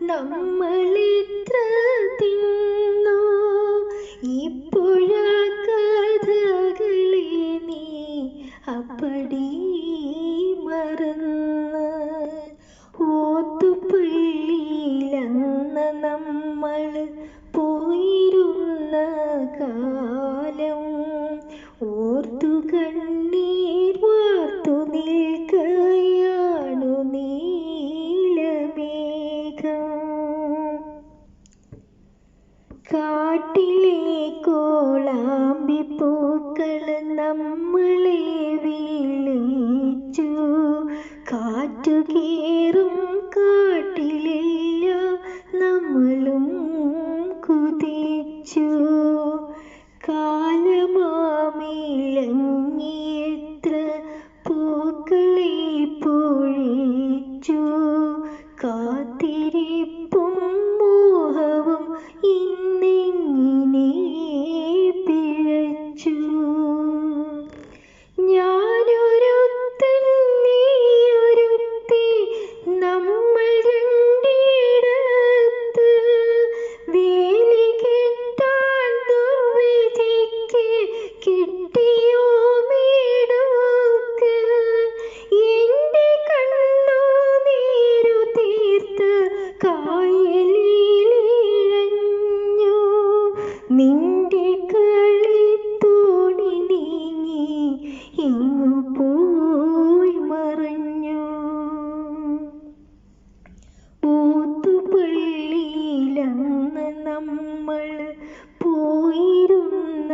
നമ്മളെത്ര തിന്നു ഇപ്പോഴ കഥകളെ നീ അപ്പടി മറന്ന് ഓത്തുപള്ളിയിലന്ന് നമ്മൾ പോയിരുന്ന കാലം ഓർത്തു കണ്ണീർ വാർത്തു നിൽക്കയാണു നീലമേഘം. കാട്ടിലെ കോളാമ്പിപ്പൂക്കൾ നമ്മളെ വിളിച്ചു, കാറ്റുകേറും കാട്ടിലെല്ലാം നമ്മളും കുതിച്ചു. കാലമാമിലങ്ങിയെത്ര പൂക്കളെ പൊഴിച്ചു, കാത്തിരിപ്പും മോഹവും ഇന്നിങ്ങനെ പിഴച്ചു. ഞാനൊരുത്തൻ നീയൊരുത്തി നമ്മൾ രണ്ടിടത്ത് വേലി കെട്ടാൻ ദുർവിധിക്ക് കിട്ടിയോ മിടുക്ക്. എന്റെ കണ്ണു നീരു തീർത്ത് കായലിലിഴഞ്ഞു, നിന്റെ കളിത്തോണി നീങ്ങി എങ്ങു പോയി മറഞ്ഞു. ഓത്തുപള്ളിയിലന്ന് നമ്മൾ പോയിരുന്ന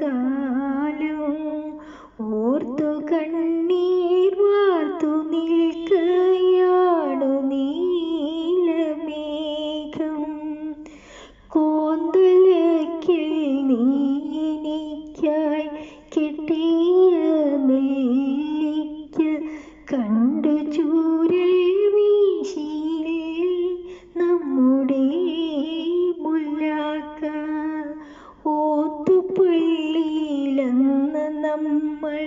കാലം ഓർത്തു കണ്ണീർ വാർത്തു നിൽക്കയാണു നീലമേഘം. കോന്തലയ്ക്കൽ നീ എനിക്കായി കെട്ടിയ നെല്ലിക്ക കണ്ടു ചൂരൽ വീശിയില്ലേ നമ്മുടെ മുല്ലാക്ക. ഓത്തുപള്ളിയിലന്ന് നമ്മൾ